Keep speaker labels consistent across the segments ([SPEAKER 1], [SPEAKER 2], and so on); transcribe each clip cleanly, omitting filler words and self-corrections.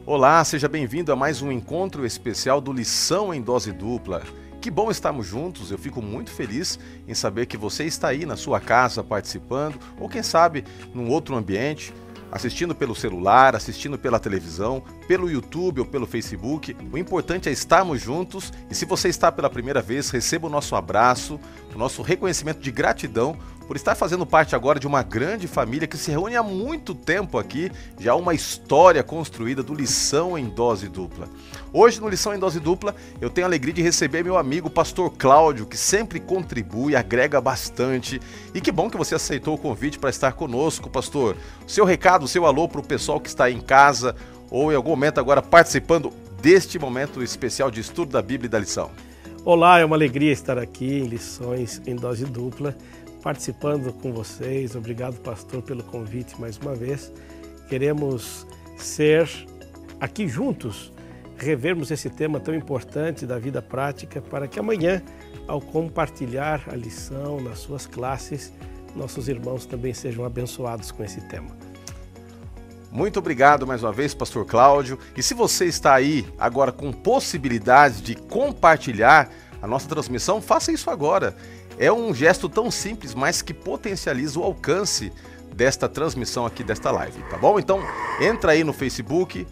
[SPEAKER 1] Olá, seja bem-vindo a mais um encontro especial do Lição em Dose Dupla. Que bom estarmos juntos, eu fico muito feliz em saber que você está aí na sua casa participando, ou quem sabe num outro ambiente, assistindo pelo celular, assistindo pela televisão, pelo YouTube ou pelo Facebook. O importante é estarmos juntos e se você está pela primeira vez, receba o nosso abraço, o nosso reconhecimento de gratidão por estar fazendo parte agora de uma grande família que se reúne há muito tempo aqui, já uma história construída do Lição em Dose Dupla. Hoje no Lição em Dose Dupla eu tenho a alegria de receber meu amigo Pastor Cláudio, que sempre contribui, agrega bastante. E que bom que você aceitou o convite para estar conosco, pastor. O seu recado, o seu alô para o pessoal que está aí em casa ou em algum momento agora participando deste momento especial de estudo da Bíblia e da lição.
[SPEAKER 2] Olá, é uma alegria estar aqui em Lições em Dose Dupla, participando com vocês. Obrigado, pastor, pelo convite mais uma vez. Queremos ser aqui juntos, revermos esse tema tão importante da vida prática para que amanhã, ao compartilhar a lição nas suas classes, nossos irmãos também sejam abençoados com esse tema.
[SPEAKER 1] Muito obrigado mais uma vez, pastor Cláudio. E se você está aí agora com possibilidade de compartilhar a nossa transmissão, faça isso agora. É um gesto tão simples, mas que potencializa o alcance desta transmissão aqui, desta live, tá bom? Então, entra aí no Facebook,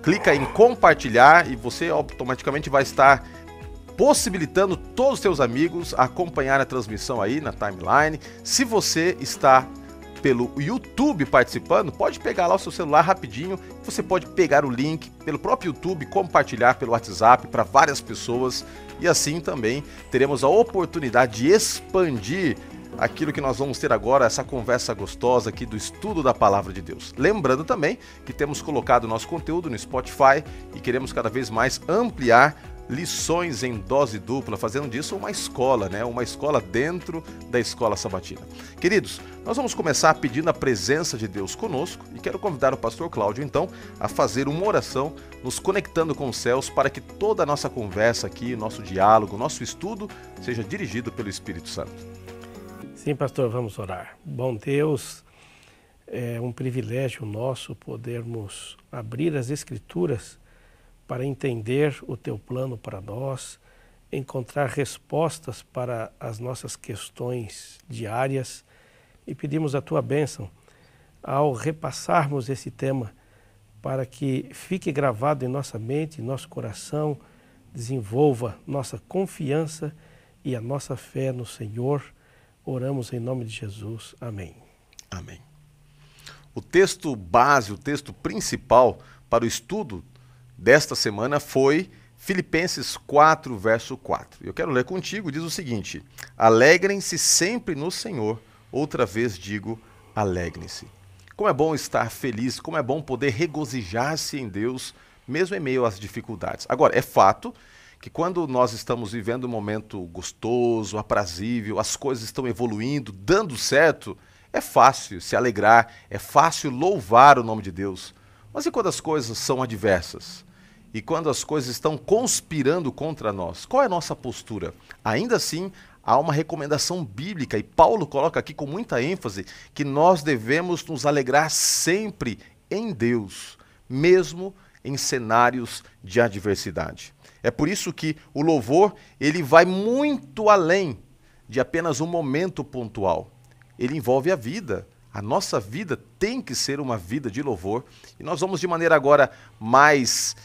[SPEAKER 1] clica em compartilhar e você automaticamente vai estar possibilitando todos os seus amigos a acompanhar a transmissão aí na timeline. Se você está pelo YouTube participando, pode pegar lá o seu celular rapidinho, você pode pegar o link pelo próprio YouTube, compartilhar pelo WhatsApp para várias pessoas e assim também teremos a oportunidade de expandir aquilo que nós vamos ter agora, essa conversa gostosa aqui do estudo da Palavra de Deus. Lembrando também que temos colocado o nosso conteúdo no Spotify e queremos cada vez mais ampliar lições em dose dupla, fazendo disso uma escola, né? Uma escola dentro da escola sabatina. Queridos, nós vamos começar pedindo a presença de Deus conosco e quero convidar o pastor Cláudio, então, a fazer uma oração, nos conectando com os céus para que toda a nossa conversa aqui, nosso diálogo, nosso estudo, seja dirigido pelo Espírito Santo.
[SPEAKER 2] Sim, pastor, vamos orar. Bom Deus, é um privilégio nosso podermos abrir as Escrituras para entender o Teu plano para nós, encontrar respostas para as nossas questões diárias e pedimos a Tua bênção ao repassarmos esse tema para que fique gravado em nossa mente, em nosso coração, desenvolva nossa confiança e a nossa fé no Senhor. Oramos em nome de Jesus. Amém.
[SPEAKER 1] Amém. O texto base, o texto principal para o estudo desta semana foi Filipenses 4, verso 4. Eu quero ler contigo, diz o seguinte: alegrem-se sempre no Senhor, outra vez digo, alegrem-se. Como é bom estar feliz, como é bom poder regozijar-se em Deus, mesmo em meio às dificuldades. Agora, é fato que quando nós estamos vivendo um momento gostoso, aprazível, as coisas estão evoluindo, dando certo, é fácil se alegrar, é fácil louvar o nome de Deus. Mas e quando as coisas são adversas? E quando as coisas estão conspirando contra nós? Qual é a nossa postura? Ainda assim, há uma recomendação bíblica, e Paulo coloca aqui com muita ênfase, que nós devemos nos alegrar sempre em Deus, mesmo em cenários de adversidade. É por isso que o louvor, ele vai muito além de apenas um momento pontual. Ele envolve a vida. A nossa vida tem que ser uma vida de louvor. E nós vamos de maneira agora mais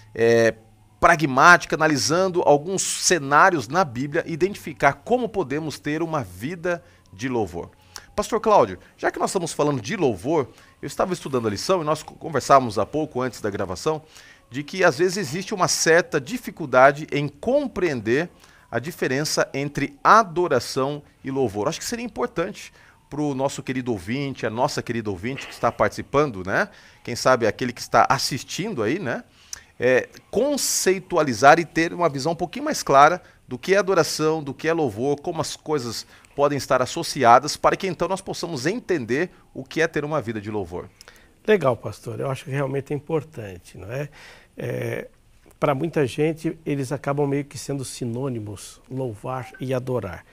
[SPEAKER 1] pragmática, analisando alguns cenários na Bíblia, identificar como podemos ter uma vida de louvor. Pastor Cláudio, já que nós estamos falando de louvor, eu estava estudando a lição e nós conversávamos há pouco antes da gravação, de que às vezes existe uma certa dificuldade em compreender a diferença entre adoração e louvor. Acho que seria importante para o nosso querido ouvinte, a nossa querida ouvinte que está participando, né? Quem sabe aquele que está assistindo aí, né? Conceitualizar e ter uma visão um pouquinho mais clara do que é adoração, do que é louvor, como as coisas podem estar associadas, para que então nós possamos entender o que é ter uma vida de louvor.
[SPEAKER 2] Legal, pastor. Eu acho que realmente é importante, não é? Para muita gente, eles acabam meio que sendo sinônimos, louvar e adorar.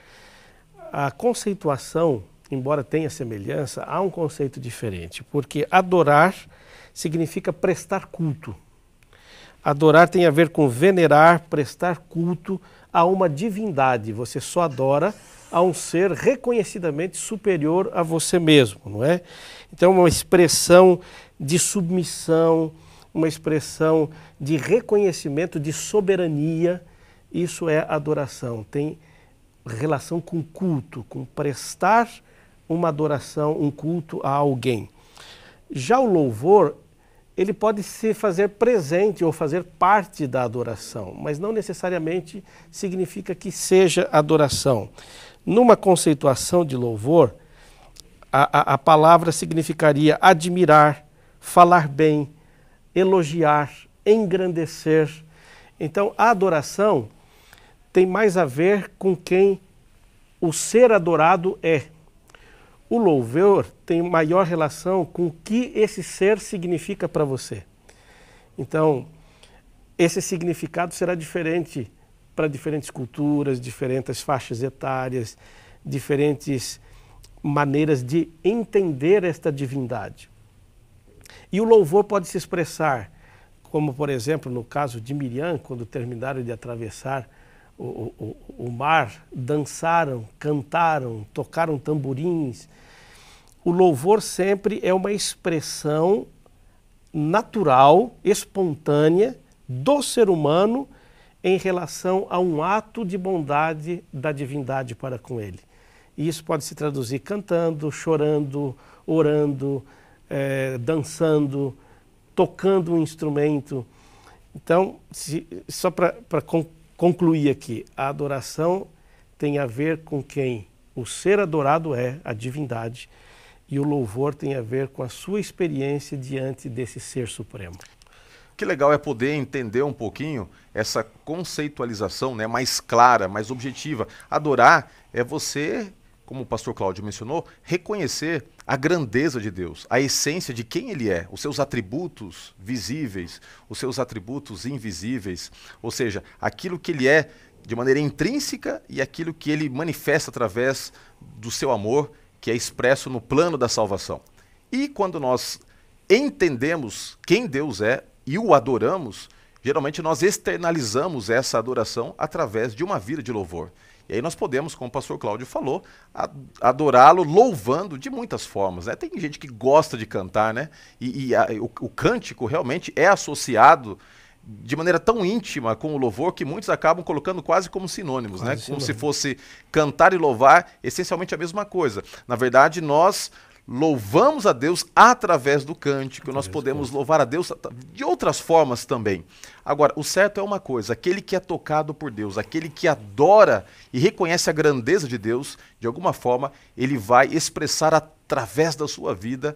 [SPEAKER 2] A conceituação, embora tenha semelhança, há um conceito diferente, porque adorar significa prestar culto. Adorar tem a ver com venerar, prestar culto a uma divindade. Você só adora a um ser reconhecidamente superior a você mesmo, não é? Então, uma expressão de submissão, uma expressão de reconhecimento, de soberania, isso é adoração. Tem relação com culto, com prestar uma adoração, um culto a alguém. Já o louvor, ele pode se fazer presente ou fazer parte da adoração, mas não necessariamente significa que seja adoração. Numa conceituação de louvor, a palavra significaria admirar, falar bem, elogiar, engrandecer. Então, a adoração tem mais a ver com quem o ser adorado é. O louvor tem maior relação com o que esse ser significa para você. Então, esse significado será diferente para diferentes culturas, diferentes faixas etárias, diferentes maneiras de entender esta divindade. E o louvor pode se expressar, como por exemplo no caso de Miriam, quando terminaram de atravessar o mar, dançaram, cantaram, tocaram tamborins. O louvor sempre é uma expressão natural, espontânea do ser humano em relação a um ato de bondade da divindade para com ele. E isso pode se traduzir cantando, chorando, orando, dançando, tocando um instrumento. Então, só para concluir aqui, a adoração tem a ver com quem o ser adorado é, a divindade, e o louvor tem a ver com a sua experiência diante desse ser supremo.
[SPEAKER 1] Que legal é poder entender um pouquinho essa conceitualização, né, mais clara, mais objetiva. Adorar é você, como o pastor Cláudio mencionou, reconhecer a grandeza de Deus, a essência de quem Ele é, os seus atributos visíveis, os seus atributos invisíveis, ou seja, aquilo que Ele é de maneira intrínseca e aquilo que Ele manifesta através do seu amor, que é expresso no plano da salvação. E quando nós entendemos quem Deus é e o adoramos, geralmente nós externalizamos essa adoração através de uma vida de louvor. E aí nós podemos, como o pastor Cláudio falou, adorá-lo louvando de muitas formas, né? Tem gente que gosta de cantar, né? O cântico realmente é associado de maneira tão íntima com o louvor que muitos acabam colocando quase como sinônimos, né? Como se fosse cantar e louvar essencialmente a mesma coisa. Na verdade, nós louvamos a Deus através do cântico, nós podemos louvar a Deus de outras formas também. Agora, o certo é uma coisa, aquele que é tocado por Deus, aquele que adora e reconhece a grandeza de Deus, de alguma forma, ele vai expressar através da sua vida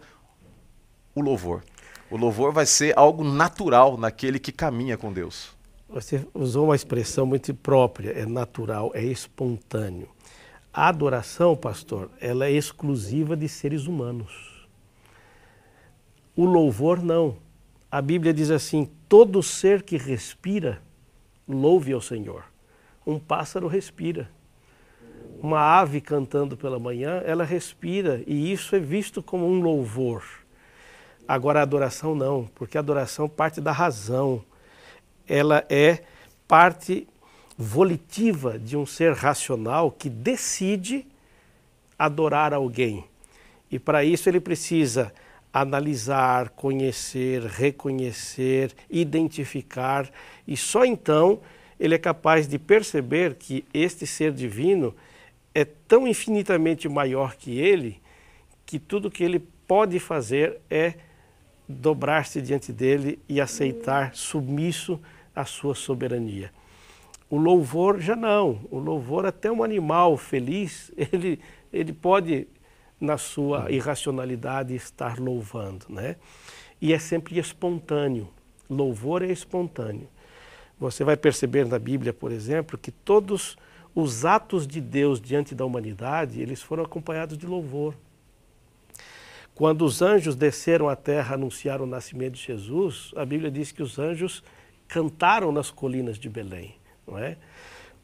[SPEAKER 1] o louvor. O louvor vai ser algo natural naquele que caminha com Deus.
[SPEAKER 2] Você usou uma expressão muito própria, é natural, é espontâneo. A adoração, pastor, ela é exclusiva de seres humanos. O louvor não. A Bíblia diz assim, todo ser que respira, louve ao Senhor. Um pássaro respira. Uma ave cantando pela manhã, ela respira, e isso é visto como um louvor. Agora a adoração não, porque a adoração parte da razão. Ela é parte volitiva de um ser racional que decide adorar alguém. E para isso ele precisa analisar, conhecer, reconhecer, identificar, e só então ele é capaz de perceber que este ser divino é tão infinitamente maior que ele, que tudo que ele pode fazer é dobrar-se diante dele e aceitar submisso à sua soberania. O louvor já não. O louvor, até um animal feliz, ele pode, na sua irracionalidade, estar louvando, né? E é sempre espontâneo. Louvor é espontâneo. Você vai perceber na Bíblia, por exemplo, que todos os atos de Deus diante da humanidade, eles foram acompanhados de louvor. Quando os anjos desceram à terra, anunciaram o nascimento de Jesus, a Bíblia diz que os anjos cantaram nas colinas de Belém. Não é?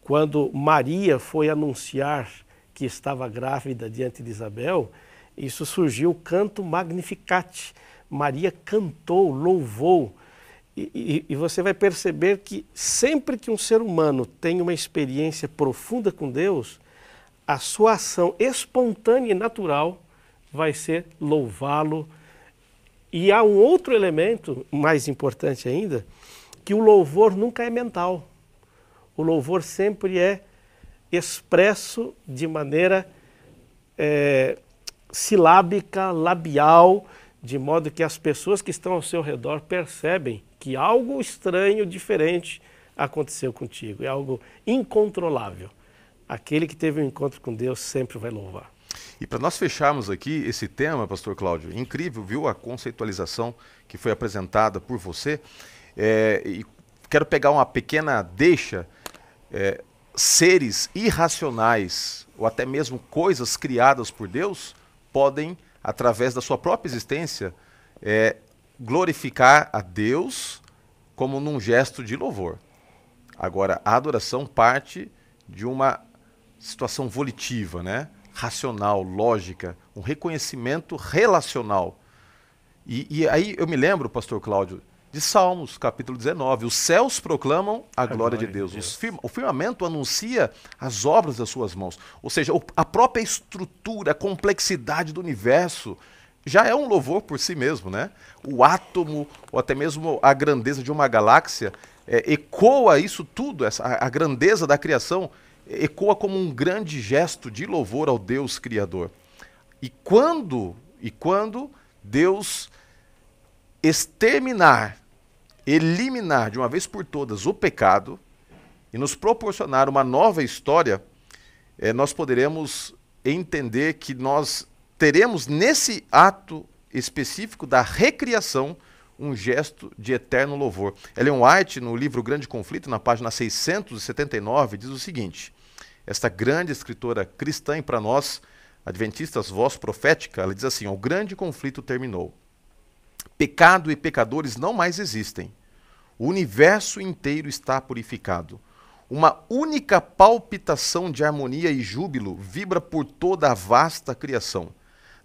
[SPEAKER 2] Quando Maria foi anunciar que estava grávida diante de Isabel, isso surgiu o canto Magnificat. Maria cantou, louvou, E você vai perceber que sempre que um ser humano tem uma experiência profunda com Deus, a sua ação espontânea e natural vai ser louvá-lo. E há um outro elemento, mais importante ainda, que o louvor nunca é mental. O louvor sempre é expresso de maneira silábica, labial, de modo que as pessoas que estão ao seu redor percebem que algo estranho, diferente aconteceu contigo. É algo incontrolável. Aquele que teve um encontro com Deus sempre vai louvar.
[SPEAKER 1] E para nós fecharmos aqui esse tema, pastor Cláudio, incrível, viu, a conceitualização que foi apresentada por você. E quero pegar uma pequena deixa. Seres irracionais ou até mesmo coisas criadas por Deus podem, através da sua própria existência, glorificar a Deus como num gesto de louvor. Agora, a adoração parte de uma situação volitiva, né? Racional, lógica, um reconhecimento relacional. E aí eu me lembro, pastor Cláudio, de Salmos, capítulo 19. Os céus proclamam a glória de Deus. O firmamento anuncia as obras das suas mãos. Ou seja, a própria estrutura, a complexidade do universo já é um louvor por si mesmo, né? O átomo, ou até mesmo a grandeza de uma galáxia, ecoa isso tudo, a grandeza da criação, ecoa como um grande gesto de louvor ao Deus Criador. E quando Deus exterminar, eliminar de uma vez por todas o pecado e nos proporcionar uma nova história, nós poderemos entender que nós teremos nesse ato específico da recriação um gesto de eterno louvor. Ellen White, no livro Grande Conflito, na página 679, diz o seguinte: esta grande escritora cristã e para nós, adventistas, voz profética, ela diz assim: o grande conflito terminou. Pecado e pecadores não mais existem. O universo inteiro está purificado. Uma única palpitação de harmonia e júbilo vibra por toda a vasta criação.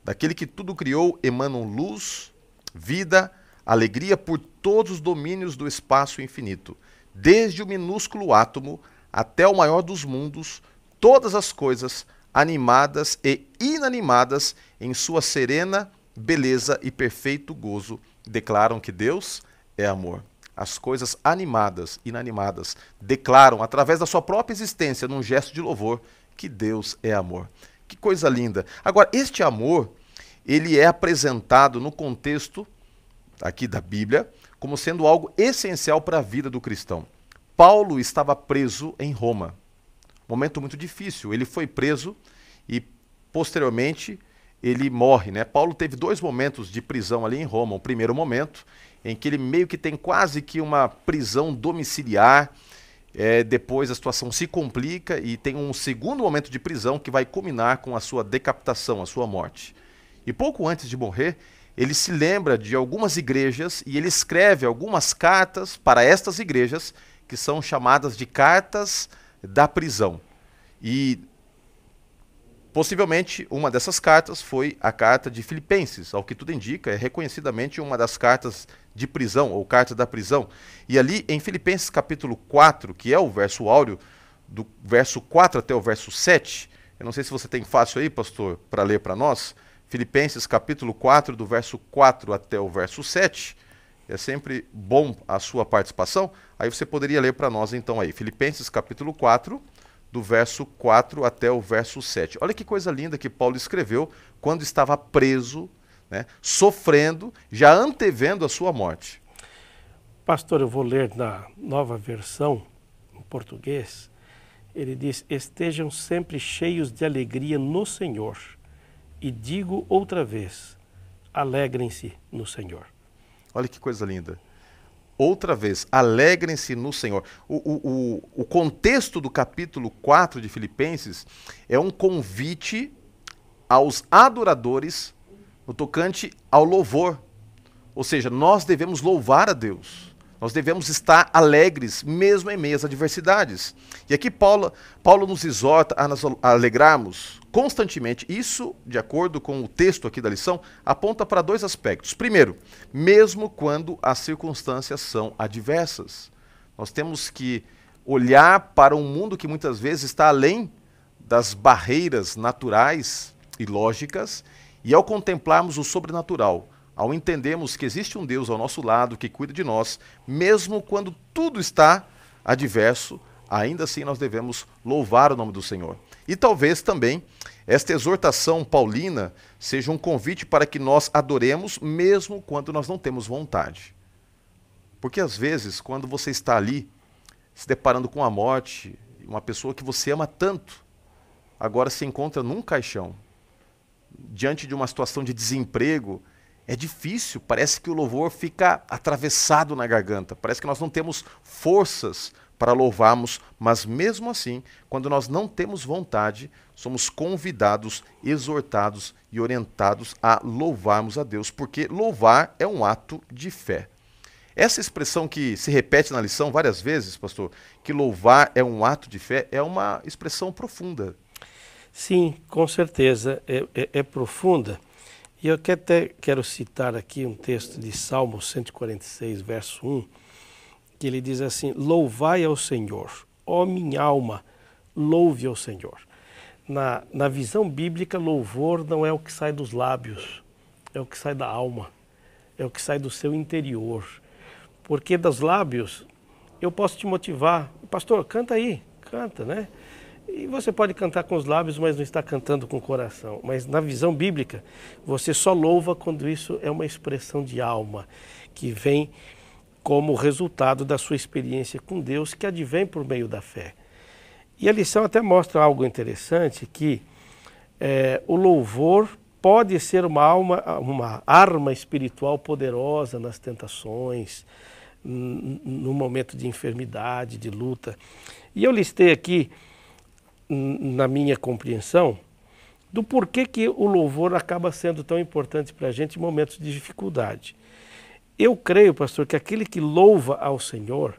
[SPEAKER 1] Daquele que tudo criou emanam luz, vida, alegria por todos os domínios do espaço infinito. Desde o minúsculo átomo até o maior dos mundos, todas as coisas, animadas e inanimadas, em sua serena beleza e perfeito gozo, declaram que Deus é amor. As coisas animadas, inanimadas, declaram, através da sua própria existência, num gesto de louvor, que Deus é amor. Que coisa linda. Agora, este amor, ele é apresentado no contexto aqui da Bíblia como sendo algo essencial para a vida do cristão. Paulo estava preso em Roma. Momento muito difícil. Ele foi preso e, posteriormente, ele morre, né? Paulo teve 2 momentos de prisão ali em Roma. O primeiro momento, em que ele meio que tem quase que uma prisão domiciliar. Depois a situação se complica e tem um segundo momento de prisão que vai culminar com a sua decapitação, a sua morte. E pouco antes de morrer, ele se lembra de algumas igrejas e ele escreve algumas cartas para estas igrejas, que são chamadas de cartas da prisão. E possivelmente uma dessas cartas foi a carta de Filipenses, ao que tudo indica, é reconhecidamente uma das cartas de prisão, ou carta da prisão. E ali em Filipenses capítulo 4, que é o verso áureo, do verso 4 até o verso 7, eu não sei se você tem fácil aí, pastor, para ler para nós, Filipenses capítulo 4, do verso 4 até o verso 7, é sempre bom a sua participação, aí você poderia ler para nós então aí, Filipenses capítulo 4, do verso 4 até o verso 7. Olha que coisa linda que Paulo escreveu quando estava preso, né, sofrendo, já antevendo a sua morte.
[SPEAKER 2] Pastor, eu vou ler na Nova Versão, em português. Ele diz: estejam sempre cheios de alegria no Senhor. E digo outra vez, alegrem-se no Senhor.
[SPEAKER 1] Olha que coisa linda. Outra vez, alegrem-se no Senhor. O contexto do capítulo 4 de Filipenses é um convite aos adoradores no tocante ao louvor. Ou seja, nós devemos louvar a Deus. Nós devemos estar alegres, mesmo em meio às adversidades. E aqui Paulo nos exorta a nos alegrarmos constantemente. Isso, de acordo com o texto aqui da lição, aponta para dois aspectos. Primeiro, mesmo quando as circunstâncias são adversas. Nós temos que olhar para um mundo que muitas vezes está além das barreiras naturais e lógicas, e ao contemplarmos o sobrenatural, ao entendermos que existe um Deus ao nosso lado que cuida de nós, mesmo quando tudo está adverso, ainda assim nós devemos louvar o nome do Senhor. E talvez também esta exortação paulina seja um convite para que nós adoremos mesmo quando nós não temos vontade. Porque às vezes, quando você está ali, se deparando com a morte, uma pessoa que você ama tanto, agora se encontra num caixão, diante de uma situação de desemprego, é difícil, parece que o louvor fica atravessado na garganta, parece que nós não temos forças para louvarmos, mas mesmo assim, quando nós não temos vontade, somos convidados, exortados e orientados a louvarmos a Deus, porque louvar é um ato de fé. Essa expressão que se repete na lição várias vezes, pastor, que louvar é um ato de fé, é uma expressão profunda.
[SPEAKER 2] Sim, com certeza, é profunda. E eu até quero citar aqui um texto de Salmo 146, verso 1, que ele diz assim: louvai ao Senhor, ó minha alma, louve ao Senhor. Na visão bíblica, louvor não é o que sai dos lábios, é o que sai da alma, é o que sai do seu interior. Porque dos lábios eu posso te motivar, pastor, canta aí, canta, né? E você pode cantar com os lábios, mas não está cantando com o coração. Mas na visão bíblica, você só louva quando isso é uma expressão de alma, que vem como resultado da sua experiência com Deus, que advém por meio da fé. E a lição até mostra algo interessante, que o louvor pode ser uma arma espiritual poderosa nas tentações, no momento de enfermidade, de luta. E eu listei aqui, na minha compreensão, do porquê que o louvor acaba sendo tão importante para a gente em momentos de dificuldade. Eu creio, pastor, que aquele que louva ao Senhor,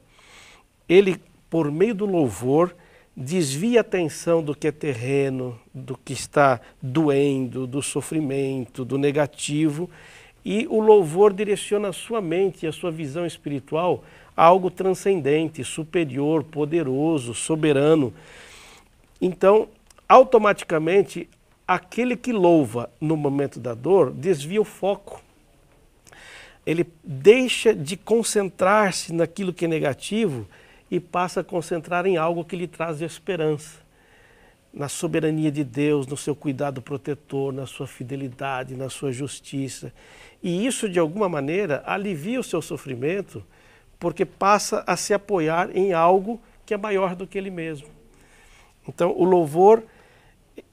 [SPEAKER 2] ele, por meio do louvor, desvia a atenção do que é terreno, do que está doendo, do sofrimento, do negativo, e o louvor direciona a sua mente e a sua visão espiritual a algo transcendente, superior, poderoso, soberano. Então, automaticamente, aquele que louva no momento da dor desvia o foco. Ele deixa de concentrar-se naquilo que é negativo e passa a concentrar em algo que lhe traz esperança. Na soberania de Deus, no seu cuidado protetor, na sua fidelidade, na sua justiça. E isso, de alguma maneira, alivia o seu sofrimento, porque passa a se apoiar em algo que é maior do que ele mesmo. Então, o louvor,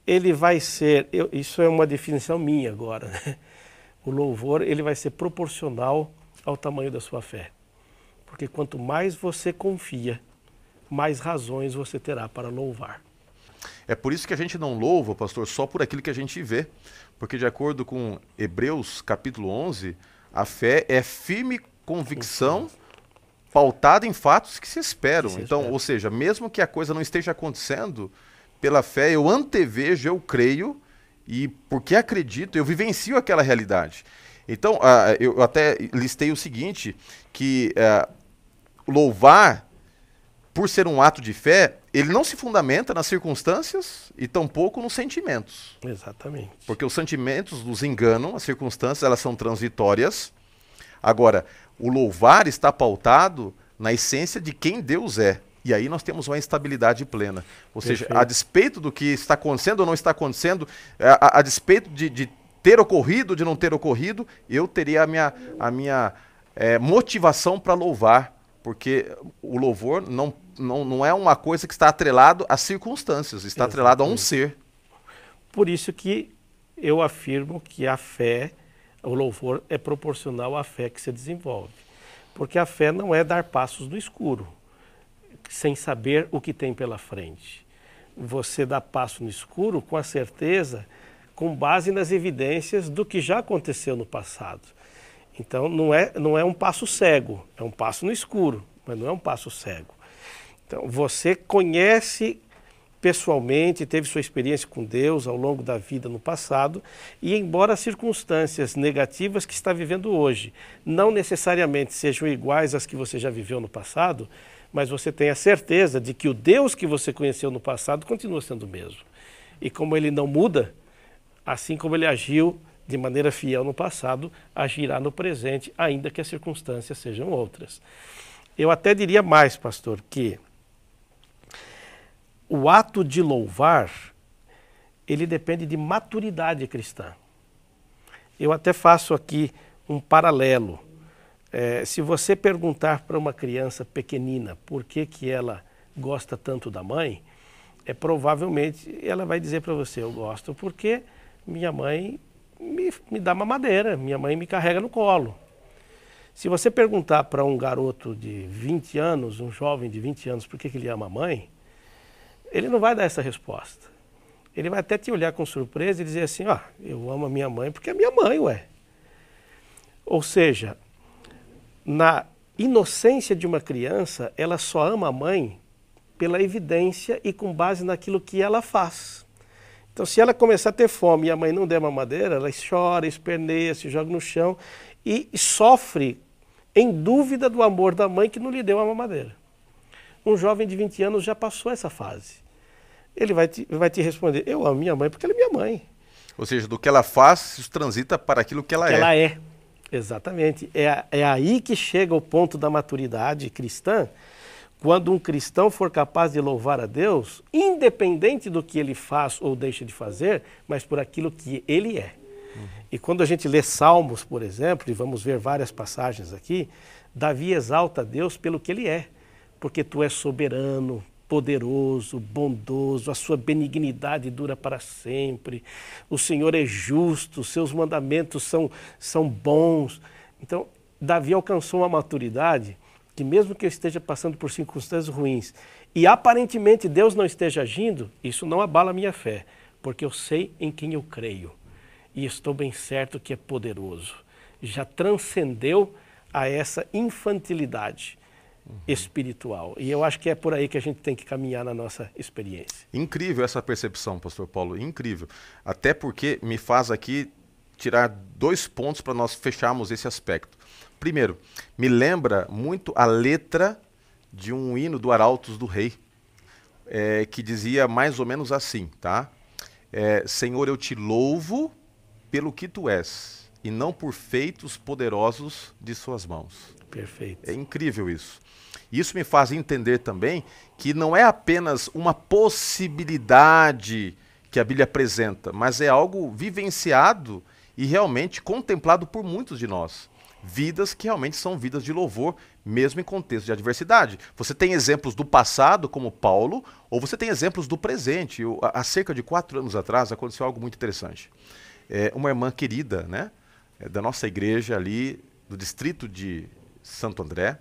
[SPEAKER 2] ele vai ser, isso é uma definição minha agora, né? O louvor, ele vai ser proporcional ao tamanho da sua fé. Porque quanto mais você confia, mais razões você terá para louvar.
[SPEAKER 1] É por isso que a gente não louva, pastor, só por aquilo que a gente vê. Porque de acordo com Hebreus capítulo 11, a fé é firme convicção pautada em fatos que se esperam. Então, ou seja, mesmo que a coisa não esteja acontecendo, pela fé eu antevejo, eu creio, e porque acredito, eu vivencio aquela realidade. Então, eu até listei o seguinte, que louvar, por ser um ato de fé, ele não se fundamenta nas circunstâncias e tampouco nos sentimentos.
[SPEAKER 2] Exatamente.
[SPEAKER 1] Porque os sentimentos nos enganam, as circunstâncias elas são transitórias. Agora, o louvar está pautado na essência de quem Deus é. E aí nós temos uma estabilidade plena. Ou seja, a despeito do que está acontecendo ou não está acontecendo, a despeito de ter ocorrido, de não ter ocorrido, eu teria a minha motivação para louvar. Porque o louvor não é uma coisa que está atrelado às circunstâncias, está atrelado a um ser.
[SPEAKER 2] Por isso que eu afirmo que a fé, o louvor é proporcional à fé que se desenvolve. Porque a fé não é dar passos no escuro, sem saber o que tem pela frente. Você dá passo no escuro com a certeza, com base nas evidências do que já aconteceu no passado. Então não é um passo cego, é um passo no escuro, mas não é um passo cego. Então você conhece pessoalmente, teve sua experiência com Deus ao longo da vida no passado, e embora as circunstâncias negativas que está vivendo hoje não necessariamente sejam iguais às que você já viveu no passado, mas você tem a certeza de que o Deus que você conheceu no passado continua sendo o mesmo. E como ele não muda, assim como ele agiu de maneira fiel no passado, agirá no presente, ainda que as circunstâncias sejam outras. Eu até diria mais, pastor, que o ato de louvar, ele depende de maturidade cristã. Eu até faço aqui um paralelo. Se você perguntar para uma criança pequenina por que ela gosta tanto da mãe, provavelmente ela vai dizer para você, eu gosto porque minha mãe me dá mamadeira, minha mãe me carrega no colo. Se você perguntar para um garoto de 20 anos, um jovem de 20 anos, por que ele ama a mãe, ele não vai dar essa resposta. Ele vai até te olhar com surpresa e dizer assim, eu amo a minha mãe porque é minha mãe, ué. Ou seja, na inocência de uma criança, ela só ama a mãe pela evidência e com base naquilo que ela faz. Então, se ela começar a ter fome e a mãe não der mamadeira, ela chora, esperneia, se joga no chão e sofre em dúvida do amor da mãe que não lhe deu a mamadeira. Um jovem de 20 anos já passou essa fase. Ele vai te responder, eu amo minha mãe porque ela é minha mãe.
[SPEAKER 1] Ou seja, do que ela faz, isso transita para aquilo que ela é.
[SPEAKER 2] Ela é, exatamente. É aí que chega o ponto da maturidade cristã, quando um cristão for capaz de louvar a Deus, independente do que ele faz ou deixa de fazer, mas por aquilo que ele é. E quando a gente lê Salmos, por exemplo, e vamos ver várias passagens aqui, Davi exalta a Deus pelo que ele é. Porque tu és soberano, poderoso, bondoso, a sua benignidade dura para sempre, o Senhor é justo, os seus mandamentos são bons. Então, Davi alcançou uma maturidade que mesmo que eu esteja passando por circunstâncias ruins e aparentemente Deus não esteja agindo, isso não abala a minha fé, porque eu sei em quem eu creio e estou bem certo que é poderoso. Já transcendeu a essa infantilidade espiritual. E eu acho que é por aí que a gente tem que caminhar na nossa experiência.
[SPEAKER 1] Incrível essa percepção, pastor Paulo, incrível. Até porque me faz aqui tirar 2 pontos para nós fecharmos esse aspecto. Primeiro, me lembra muito a letra de um hino do Arautos do Rei, que dizia mais ou menos assim, tá? Senhor, eu te louvo pelo que tu és, e não por feitos poderosos de suas mãos.
[SPEAKER 2] Perfeito.
[SPEAKER 1] É incrível isso. Isso me faz entender também que não é apenas uma possibilidade que a Bíblia apresenta, mas é algo vivenciado e realmente contemplado por muitos de nós. Vidas que realmente são vidas de louvor, mesmo em contexto de adversidade. Você tem exemplos do passado, como Paulo, ou você tem exemplos do presente. Há cerca de 4 anos atrás aconteceu algo muito interessante. Uma irmã querida, né, da nossa igreja ali, do distrito de Santo André,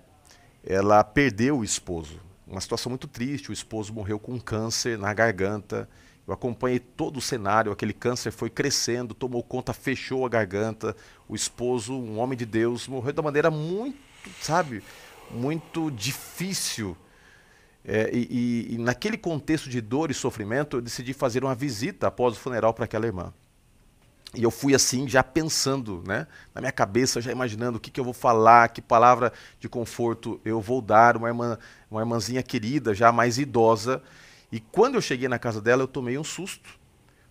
[SPEAKER 1] ela perdeu o esposo. Uma situação muito triste, o esposo morreu com câncer na garganta. Eu acompanhei todo o cenário, aquele câncer foi crescendo, tomou conta, fechou a garganta. O esposo, um homem de Deus, morreu de uma maneira muito, muito difícil. E naquele contexto de dor e sofrimento, eu decidi fazer uma visita após o funeral para aquela irmã. E eu fui assim, já pensando, né, na minha cabeça, já imaginando o que eu vou falar, que palavra de conforto eu vou dar, uma irmãzinha querida, já mais idosa. E quando eu cheguei na casa dela, eu tomei um susto,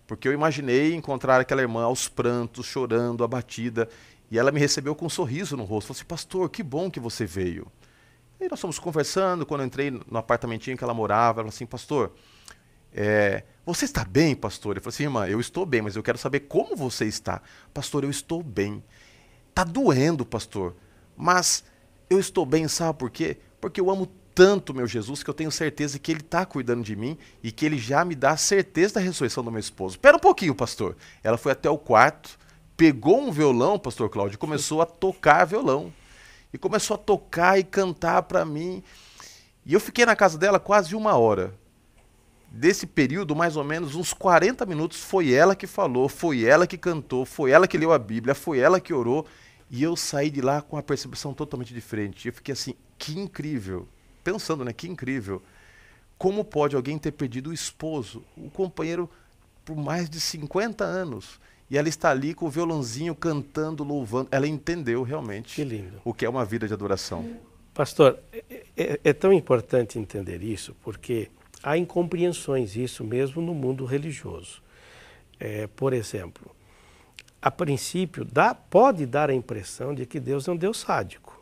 [SPEAKER 1] porque eu imaginei encontrar aquela irmã aos prantos, chorando, abatida, e ela me recebeu com um sorriso no rosto. Falou assim, pastor, que bom que você veio. E nós fomos conversando, quando eu entrei no apartamentinho que ela morava, ela falou assim, pastor, você está bem, pastor? Eu falei assim, irmã, eu estou bem, mas eu quero saber como você está. Pastor, eu estou bem. Está doendo, pastor, mas eu estou bem, sabe por quê? Porque eu amo tanto meu Jesus que eu tenho certeza que Ele está cuidando de mim e que Ele já me dá a certeza da ressurreição do meu esposo. Espera um pouquinho, pastor. Ela foi até o quarto, pegou um violão, pastor Cláudio, e começou a tocar violão. E começou a tocar e cantar para mim. E eu fiquei na casa dela quase 1 hora. Desse período, mais ou menos, uns 40 minutos, foi ela que falou, foi ela que cantou, foi ela que leu a Bíblia, foi ela que orou. E eu saí de lá com uma percepção totalmente diferente. Eu fiquei assim, que incrível. Pensando, né, que incrível. Como pode alguém ter perdido o esposo, o companheiro, por mais de 50 anos? E ela está ali com o violãozinho cantando, louvando. Ela entendeu realmente o que é uma vida de adoração.
[SPEAKER 2] Pastor, é tão importante entender isso, porque há incompreensões, isso mesmo no mundo religioso. Por exemplo, a princípio pode dar a impressão de que Deus é um Deus sádico,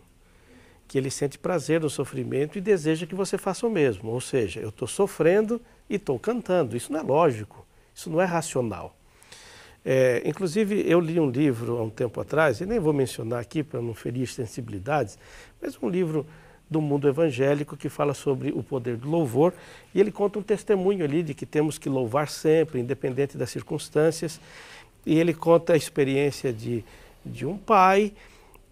[SPEAKER 2] que Ele sente prazer no sofrimento e deseja que você faça o mesmo. Ou seja, eu estou sofrendo e estou cantando. Isso não é lógico, isso não é racional. Inclusive, eu li um livro há um tempo atrás, e nem vou mencionar aqui para não ferir sensibilidades, mas um livro do mundo evangélico que fala sobre o poder do louvor, e ele conta um testemunho ali de que temos que louvar sempre, independente das circunstâncias, e ele conta a experiência de um pai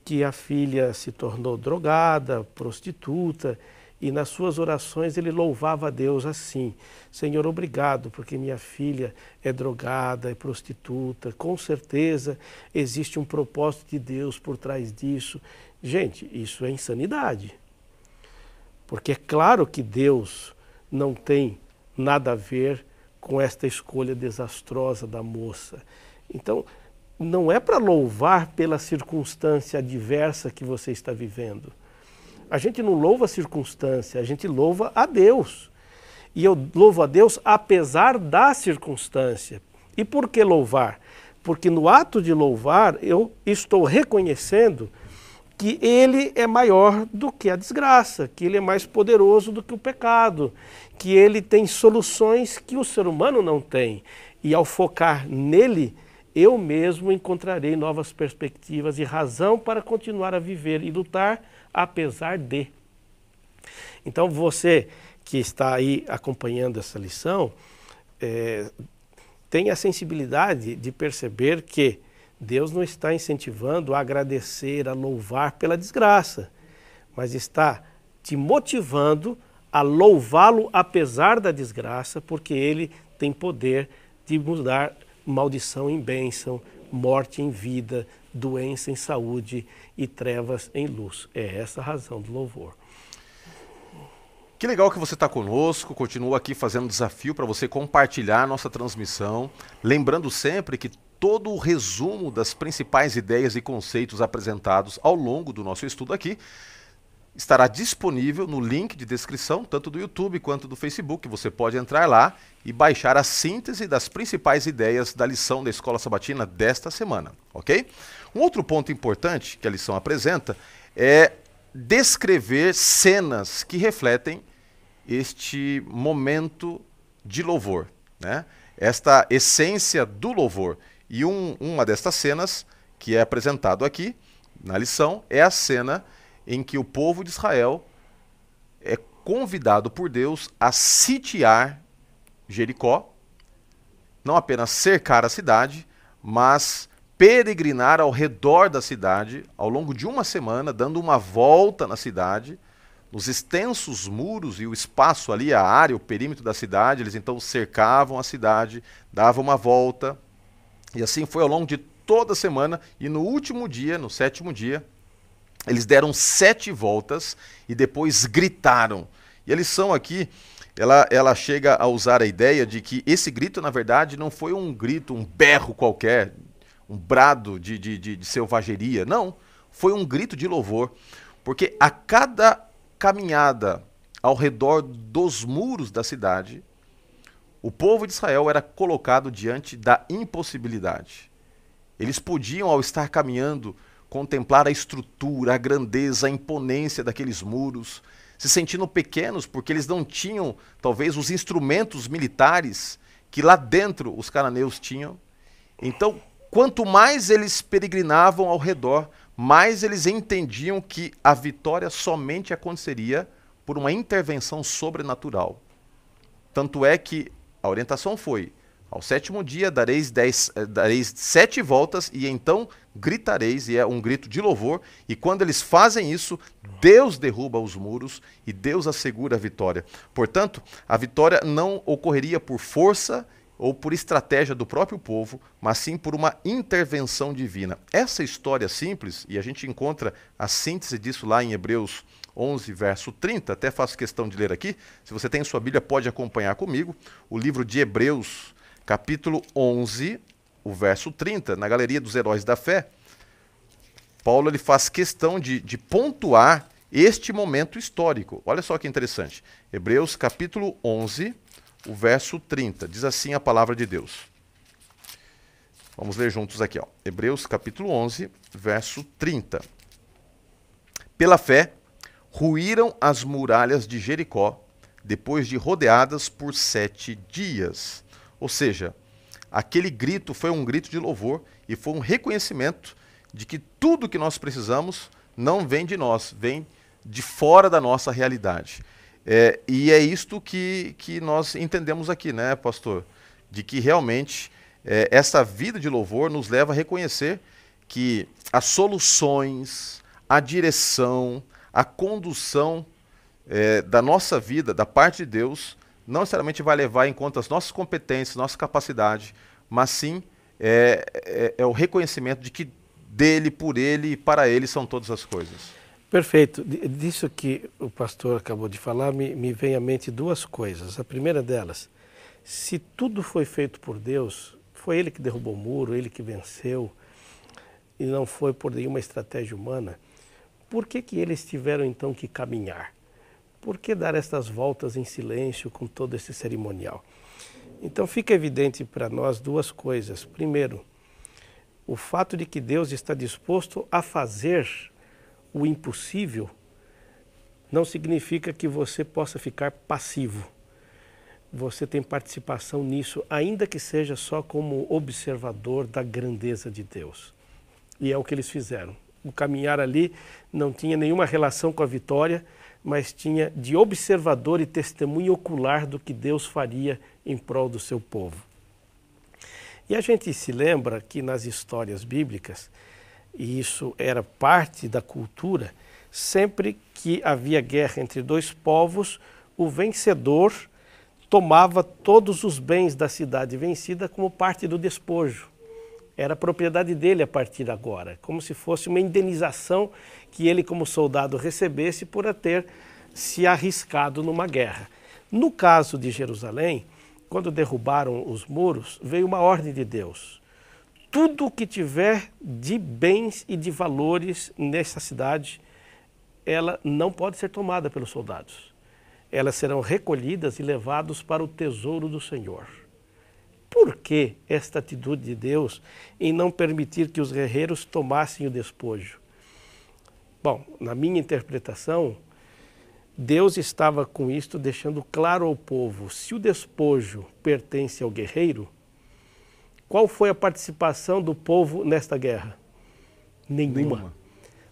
[SPEAKER 2] que a filha se tornou drogada, prostituta, e nas suas orações ele louvava a Deus assim: Senhor, obrigado, porque minha filha é drogada, é prostituta, com certeza existe um propósito de Deus por trás disso. Gente, isso é insanidade. Porque é claro que Deus não tem nada a ver com esta escolha desastrosa da moça. Então, não é para louvar pela circunstância adversa que você está vivendo. A gente não louva a circunstância, a gente louva a Deus. E eu louvo a Deus apesar da circunstância. E por que louvar? Porque no ato de louvar eu estou reconhecendo que Ele é maior do que a desgraça, que Ele é mais poderoso do que o pecado, que Ele tem soluções que o ser humano não tem. E ao focar nele, eu mesmo encontrarei novas perspectivas e razão para continuar a viver e lutar apesar de. Então você que está aí acompanhando essa lição, tem a sensibilidade de perceber que Deus não está incentivando a agradecer, a louvar pela desgraça, mas está te motivando a louvá-lo apesar da desgraça, porque Ele tem poder de mudar maldição em bênção, morte em vida, doença em saúde e trevas em luz. É essa a razão do louvor.
[SPEAKER 1] Que legal que você está conosco, continua aqui fazendo desafio para você compartilhar a nossa transmissão. Lembrando sempre que todo o resumo das principais ideias e conceitos apresentados ao longo do nosso estudo aqui estará disponível no link de descrição, tanto do YouTube quanto do Facebook. Você pode entrar lá e baixar a síntese das principais ideias da lição da Escola Sabatina desta semana, ok? Um outro ponto importante que a lição apresenta é descrever cenas que refletem este momento de louvor, né? Esta essência do louvor. E uma destas cenas que é apresentado aqui na lição é a cena em que o povo de Israel é convidado por Deus a sitiar Jericó, não apenas cercar a cidade, mas peregrinar ao redor da cidade ao longo de uma semana, dando uma volta na cidade, nos extensos muros e o espaço ali, a área, o perímetro da cidade. Eles então cercavam a cidade, davam uma volta, e assim foi ao longo de toda a semana, e no último dia, no 7º dia, eles deram 7 voltas e depois gritaram. E a lição aqui, ela chega a usar a ideia de que esse grito, na verdade, não foi um grito, um berro qualquer, um brado de selvageria. Não, foi um grito de louvor. Porque a cada caminhada ao redor dos muros da cidade, o povo de Israel era colocado diante da impossibilidade. Eles podiam, ao estar caminhando, contemplar a estrutura, a grandeza, a imponência daqueles muros, se sentindo pequenos porque eles não tinham, talvez, os instrumentos militares que lá dentro os cananeus tinham. Então, quanto mais eles peregrinavam ao redor, mais eles entendiam que a vitória somente aconteceria por uma intervenção sobrenatural. Tanto é que a orientação foi: ao 7º dia dareis 7 voltas e então gritareis, e é um grito de louvor, e quando eles fazem isso, Deus derruba os muros e Deus assegura a vitória. Portanto, a vitória não ocorreria por força ou por estratégia do próprio povo, mas sim por uma intervenção divina. Essa história simples, e a gente encontra a síntese disso lá em Hebreus 11, verso 30, até faço questão de ler aqui, se você tem sua Bíblia pode acompanhar comigo, o livro de Hebreus, capítulo 11, o verso 30, na Galeria dos Heróis da Fé, Paulo ele faz questão de pontuar este momento histórico. Olha só que interessante. Hebreus capítulo 11, o verso 30. Diz assim a palavra de Deus. Vamos ler juntos aqui. Ó. Hebreus capítulo 11, verso 30. Pela fé, ruíram as muralhas de Jericó, depois de rodeadas por 7 dias. Ou seja, aquele grito foi um grito de louvor e foi um reconhecimento de que tudo que nós precisamos não vem de nós, vem de fora da nossa realidade. E é isto que nós entendemos aqui, né, pastor? De que realmente essa vida de louvor nos leva a reconhecer que as soluções, a direção, a condução da nossa vida, da parte de Deus, não necessariamente vai levar em conta as nossas competências, nossa capacidade, mas sim é o reconhecimento de que dele, por ele e para ele são todas as coisas.
[SPEAKER 2] Perfeito. Disso que o pastor acabou de falar, me vem à mente duas coisas. A primeira delas, se tudo foi feito por Deus, foi Ele que derrubou o muro, Ele que venceu, e não foi por nenhuma estratégia humana, por que eles tiveram então que caminhar? Por que dar estas voltas em silêncio com todo esse cerimonial? Então fica evidente para nós duas coisas. Primeiro, o fato de que Deus está disposto a fazer o impossível não significa que você possa ficar passivo. Você tem participação nisso, ainda que seja só como observador da grandeza de Deus. E é o que eles fizeram. O caminhar ali não tinha nenhuma relação com a vitória, mas tinha de observador e testemunho ocular do que Deus faria em prol do seu povo. E a gente se lembra que nas histórias bíblicas, e isso era parte da cultura, sempre que havia guerra entre dois povos, o vencedor tomava todos os bens da cidade vencida como parte do despojo. Era propriedade dele a partir de agora, como se fosse uma indenização que ele como soldado recebesse por ter se arriscado numa guerra. No caso de Jerusalém, quando derrubaram os muros, veio uma ordem de Deus. Tudo o que tiver de bens e de valores nessa cidade, ela não pode ser tomada pelos soldados. Elas serão recolhidas e levadas para o tesouro do Senhor. Por que esta atitude de Deus em não permitir que os guerreiros tomassem o despojo? Bom, na minha interpretação, Deus estava com isto deixando claro ao povo, se o despojo pertence ao guerreiro, qual foi a participação do povo nesta guerra? Nenhuma.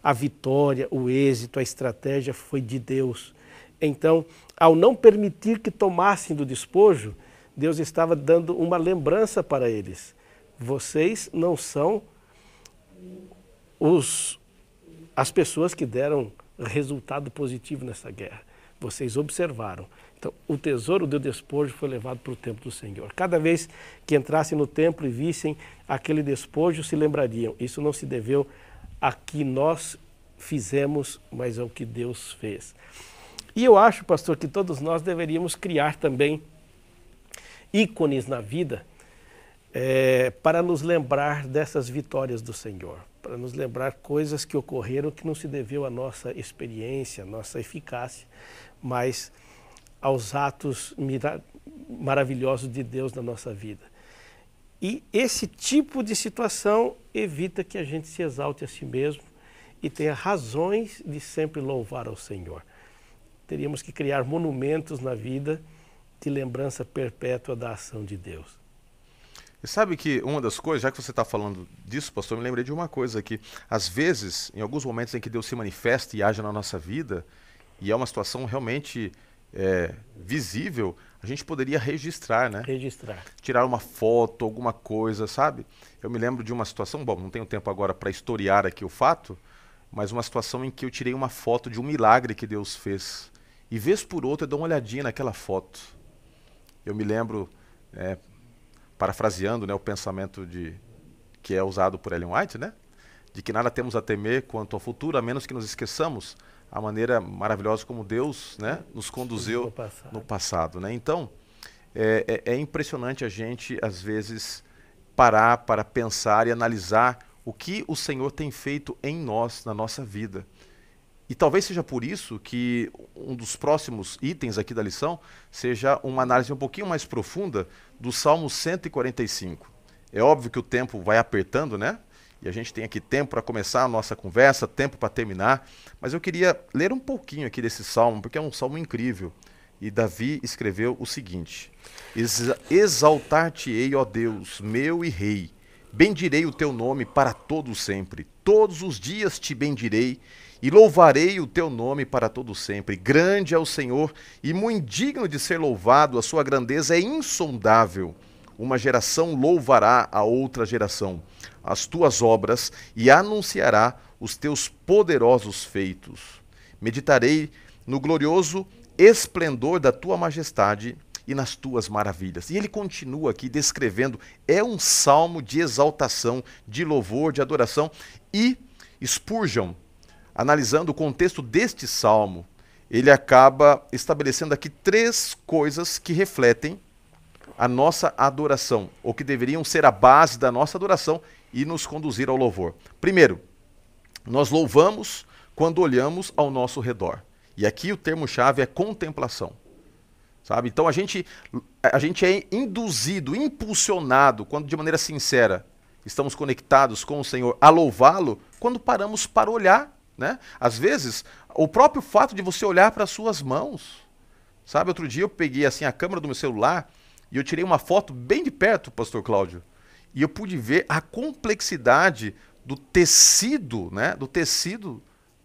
[SPEAKER 2] A vitória, o êxito, a estratégia foi de Deus. Então, ao não permitir que tomassem do despojo, Deus estava dando uma lembrança para eles. Vocês não são as pessoas que deram resultado positivo nessa guerra. Vocês observaram. Então, o tesouro do despojo foi levado para o templo do Senhor. Cada vez que entrassem no templo e vissem aquele despojo, se lembrariam. Isso não se deveu a que nós fizemos, mas ao que Deus fez. E eu acho, pastor, que todos nós deveríamos criar também ícones na vida para nos lembrar dessas vitórias do Senhor, para nos lembrar coisas que ocorreram que não se deveu à nossa experiência, à nossa eficácia, mas aos atos maravilhosos de Deus na nossa vida. E esse tipo de situação evita que a gente se exalte a si mesmo e tenha razões de sempre louvar ao Senhor. Teríamos que criar monumentos na vida de lembrança perpétua da ação de Deus.
[SPEAKER 1] E sabe que uma das coisas, já que você está falando disso, pastor, eu me lembrei de uma coisa aqui. Às vezes, em alguns momentos em que Deus se manifesta e age na nossa vida, e é uma situação realmente visível, a gente poderia registrar, né?
[SPEAKER 2] Registrar.
[SPEAKER 1] Tirar uma foto, alguma coisa, sabe? Eu me lembro de uma situação, bom, não tenho tempo agora para historiar aqui o fato, mas uma situação em que eu tirei uma foto de um milagre que Deus fez. E vez por outra eu dou uma olhadinha naquela foto. Eu me lembro, parafraseando, né, o pensamento que é usado por Ellen White, né, de que nada temos a temer quanto ao futuro, a menos que nos esqueçamos a maneira maravilhosa como Deus, né, nos conduziu no passado. Né? Então, é impressionante a gente, às vezes, parar para pensar e analisar o que o Senhor tem feito em nós, na nossa vida. E talvez seja por isso que um dos próximos itens aqui da lição seja uma análise um pouquinho mais profunda do Salmo 145. É óbvio que o tempo vai apertando, né? E a gente tem aqui tempo para começar a nossa conversa, tempo para terminar, mas eu queria ler um pouquinho aqui desse salmo, porque é um salmo incrível. E Davi escreveu o seguinte: Exaltar-te-ei, ó Deus, meu e rei, bendirei o teu nome para todo sempre, todos os dias te bendirei e louvarei o teu nome para todo sempre. Grande é o Senhor e muito digno de ser louvado, a sua grandeza é insondável. Uma geração louvará a outra geração as tuas obras e anunciará os teus poderosos feitos. Meditarei no glorioso esplendor da tua majestade e nas tuas maravilhas. E ele continua aqui descrevendo, é um salmo de exaltação, de louvor, de adoração. E Spurgeon, analisando o contexto deste salmo, ele acaba estabelecendo aqui 3 coisas que refletem a nossa adoração, ou que deveriam ser a base da nossa adoração e nos conduzir ao louvor. Primeiro, nós louvamos quando olhamos ao nosso redor. E aqui o termo-chave é contemplação. Sabe? Então a gente é induzido, impulsionado, quando de maneira sincera estamos conectados com o Senhor, a louvá-lo, quando paramos para olhar. Né? Às vezes, o próprio fato de você olhar para as suas mãos. Sabe, outro dia eu peguei assim a câmera do meu celular e eu tirei uma foto bem de perto, pastor Cláudio, e eu pude ver a complexidade do tecido, né? Do tecido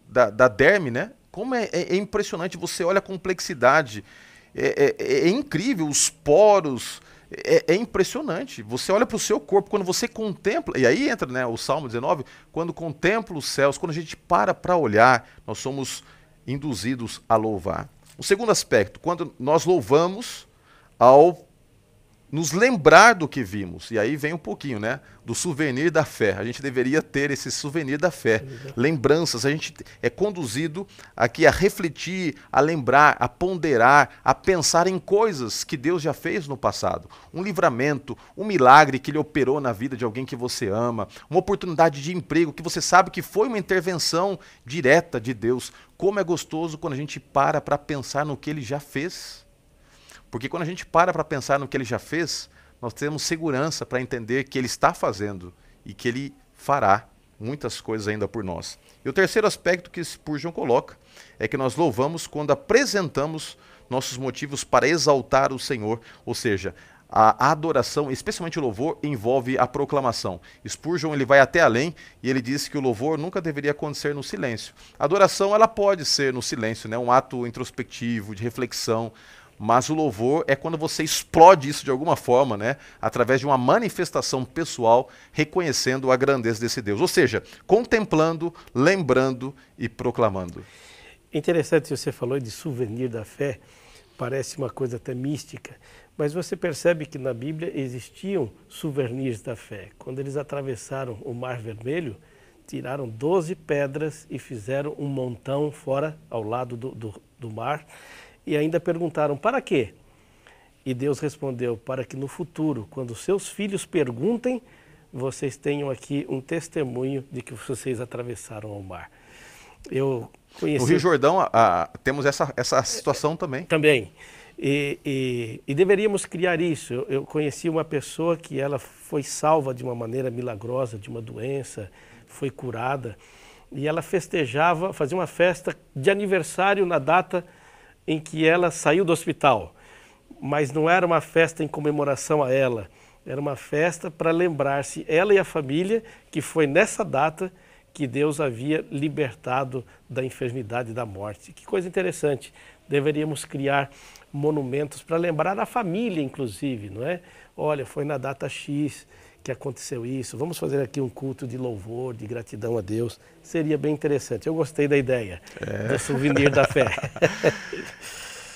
[SPEAKER 1] da derme, né? Como é impressionante, você olha a complexidade, é incrível, os poros, é impressionante. Você olha para o seu corpo, quando você contempla, e aí entra, né, o Salmo 19, quando contempla os céus, quando a gente para olhar, nós somos induzidos a louvar. O segundo aspecto, quando nós louvamos ao nos lembrar do que vimos. E aí vem um pouquinho, né, do souvenir da fé. A gente deveria ter esse souvenir da fé. Lembranças. A gente é conduzido aqui a refletir, a lembrar, a ponderar, a pensar em coisas que Deus já fez no passado. Um livramento, um milagre que Ele operou na vida de alguém que você ama, uma oportunidade de emprego que você sabe que foi uma intervenção direta de Deus. Como é gostoso quando a gente para pensar no que Ele já fez. Porque quando a gente para pensar no que Ele já fez, nós temos segurança para entender que Ele está fazendo e que Ele fará muitas coisas ainda por nós. E o terceiro aspecto que Spurgeon coloca é que nós louvamos quando apresentamos nossos motivos para exaltar o Senhor, ou seja, a adoração, especialmente o louvor, envolve a proclamação. Spurgeon ele vai até além e ele diz que o louvor nunca deveria acontecer no silêncio. A adoração ela pode ser no silêncio, né? Um ato introspectivo, de reflexão, mas o louvor é quando você explode isso de alguma forma, né? Através de uma manifestação pessoal, reconhecendo a grandeza desse Deus. Ou seja, contemplando, lembrando e proclamando.
[SPEAKER 2] Interessante, você falou de souvenir da fé, parece uma coisa até mística, mas você percebe que na Bíblia existiam souvenirs da fé. Quando eles atravessaram o Mar Vermelho, tiraram 12 pedras e fizeram um montão fora, ao lado do mar, e ainda perguntaram, para quê? E Deus respondeu, para que no futuro, quando seus filhos perguntem, vocês tenham aqui um testemunho de que vocês atravessaram o mar. Eu conheci...
[SPEAKER 1] No Rio Jordão temos essa situação também.
[SPEAKER 2] Também. E deveríamos criar isso. Eu conheci uma pessoa que ela foi salva de uma maneira milagrosa, de uma doença, foi curada, e ela festejava, fazia uma festa de aniversário na data em que ela saiu do hospital, mas não era uma festa em comemoração a ela, era uma festa para lembrar-se, ela e a família, que foi nessa data que Deus havia libertado da enfermidade e da morte. Que coisa interessante, deveríamos criar monumentos para lembrar a família, inclusive, não é? Olha, foi na data X que aconteceu isso, vamos fazer aqui um culto de louvor, de gratidão a Deus, seria bem interessante. Eu gostei da ideia, do souvenir da fé.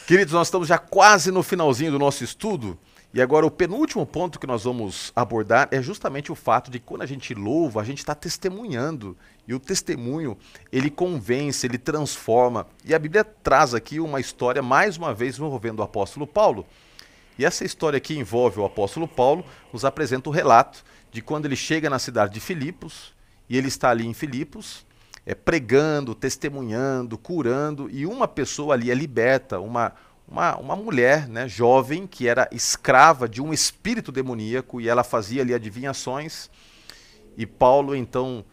[SPEAKER 1] Queridos, nós estamos já quase no finalzinho do nosso estudo E agora o penúltimo ponto que nós vamos abordar é justamente o fato de que quando a gente louva, a gente está testemunhando. E o testemunho, ele convence, ele transforma. E a Bíblia traz aqui uma história, mais uma vez, envolvendo o apóstolo Paulo. E essa história que envolve o apóstolo Paulo nos apresenta o relato de quando ele chega na cidade de Filipos, e ele está ali em Filipos, pregando, testemunhando, curando, e uma pessoa ali é liberta, uma mulher, né, jovem, que era escrava de um espírito demoníaco, e ela fazia ali adivinhações, e Paulo então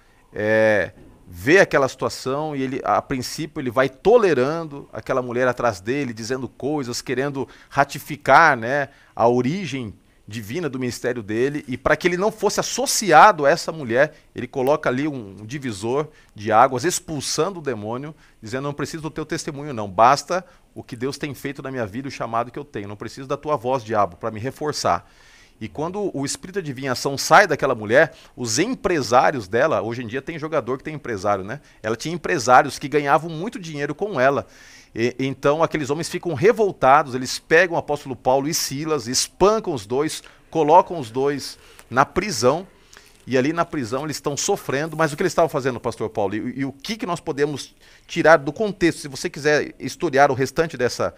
[SPEAKER 1] vê aquela situação, e ele, a princípio, ele vai tolerando aquela mulher atrás dele, dizendo coisas, querendo ratificar, né, a origem divina do ministério dele, e para que ele não fosse associado a essa mulher, ele coloca ali um divisor de águas, expulsando o demônio, dizendo: não preciso do teu testemunho não, basta o que Deus tem feito na minha vida, o chamado que eu tenho, não preciso da tua voz, diabo, para me reforçar. E quando o espírito de adivinhação sai daquela mulher, os empresários dela, hoje em dia tem jogador que tem empresário, né? Ela tinha empresários que ganhavam muito dinheiro com ela. Então aqueles homens ficam revoltados, eles pegam o apóstolo Paulo e Silas, espancam os dois, colocam os dois na prisão, e ali na prisão eles estão sofrendo. Mas o que eles estavam fazendo, pastor Paulo? E o que nós podemos tirar do contexto? Se você quiser historiar o restante dessa